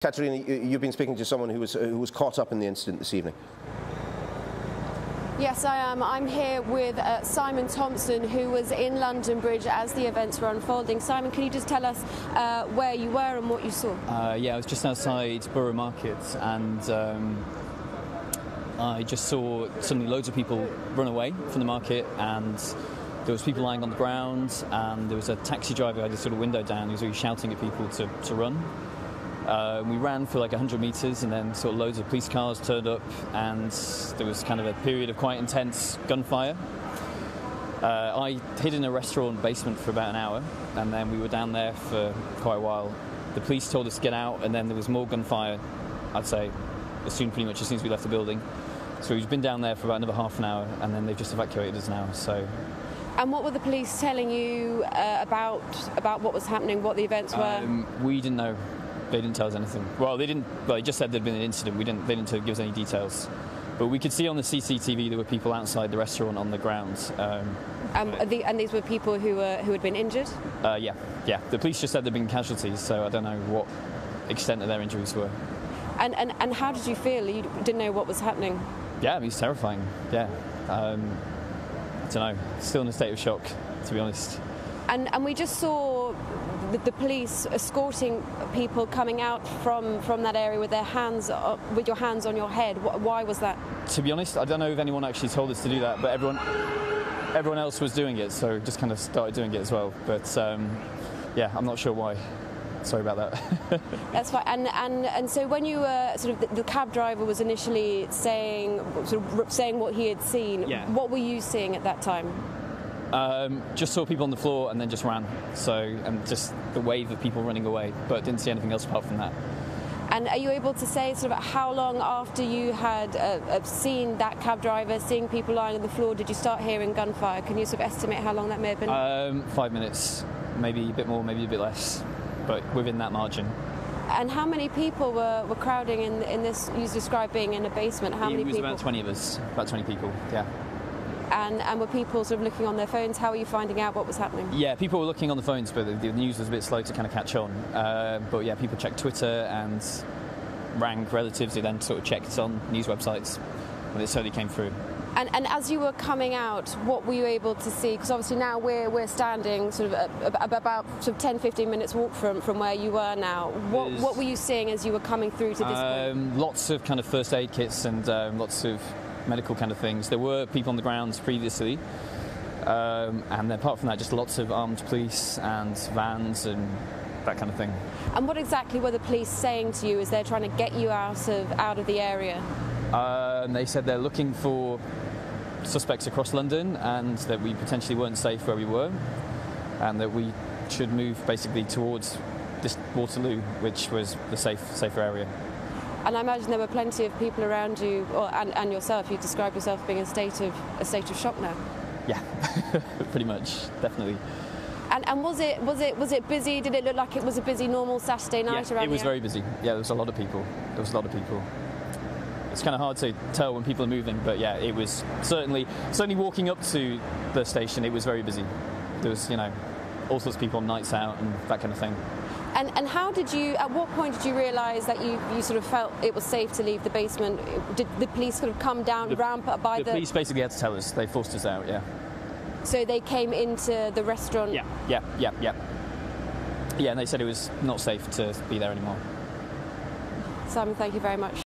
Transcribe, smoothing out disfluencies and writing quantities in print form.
Katerina, you've been speaking to someone who was caught up in the incident this evening. Yes, I am. I'm here with Simon Thompson, who was in London Bridge as the events were unfolding. Simon, can you just tell us where you were and what you saw? Yeah, I was just outside Borough Market, and I just saw suddenly loads of people run away from the market, and there was people lying on the ground, and there was a taxi driver who had his sort of window down. He was really shouting at people to run. We ran for like 100 metres, and then sort of loads of police cars turned up, and there was kind of a period of quite intense gunfire. I hid in a restaurant basement for about an hour, and then we were down there for quite a while. The police told us to get out, and then there was more gunfire, I'd say, pretty much as soon as we left the building. So we've been down there for about another half an hour, and then they've just evacuated us now. So. And what were the police telling you about what was happening, what the events were? We didn't know. They didn't tell us anything. Well, they didn't. Well, they just said there'd been an incident. They didn't give us any details. But we could see on the CCTV there were people outside the restaurant on the ground. And these were people who had been injured? Yeah. The police just said there'd been casualties, so I don't know what extent of their injuries were. And how did you feel? You didn't know what was happening? Yeah, it was terrifying. Yeah. I don't know. Still in a state of shock, to be honest. And we just saw the police escorting people coming out from that area with your hands on your head. Why was that? To be honest, I don't know if anyone actually told us to do that, but everyone else was doing it, so just kind of started doing it as well. But yeah, I'm not sure why. Sorry about that. That's fine. And so when you were the cab driver was initially saying what he had seen. Yeah. What were you seeing at that time? Just saw people on the floor and then just ran. And just the wave of people running away, but didn't see anything else apart from that. And are you able to say how long after you had seen that cab driver, seeing people lying on the floor, did you start hearing gunfire? Can you estimate how long that may have been? 5 minutes, maybe a bit more, maybe a bit less, but within that margin. And how many people were crowding in this? You described being in a basement. How many people? It was about 20 of us, about 20 people, yeah. And were people looking on their phones? How were you finding out what was happening? Yeah, people were looking on the phones, but the news was a bit slow to kind of catch on. But yeah, people checked Twitter and rang relatives who then checked on news websites, and it certainly came through. And as you were coming out, what were you able to see? Because obviously now we're standing about 10-15 minutes walk from where you were now. What were you seeing as you were coming through to this point? Lots of kind of first aid kits and lots of medical kind of things. There were people on the ground previously, and apart from that, just lots of armed police and vans and that kind of thing. And what exactly were the police saying to you as they're trying to get you out of the area? They said they're looking for suspects across London, and that we potentially weren't safe where we were, and that we should move basically towards this Waterloo, which was the safer area. And I imagine there were plenty of people around you, and yourself. You described yourself being in a state of shock now. Yeah, pretty much, definitely. And was it busy? Did it look like it was a busy normal Saturday night around? It was very busy. Yeah, there was a lot of people. It's kind of hard to tell when people are moving, but yeah, it was certainly walking up to the station. It was very busy. There was all sorts of people on nights out and that kind of thing. And how did you? At what point did you realise that you felt it was safe to leave the basement? Did the police come down ramp by the? The police basically had to tell us. They forced us out. Yeah. So they came into the restaurant. Yeah. And they said it was not safe to be there anymore. Simon, thank you very much.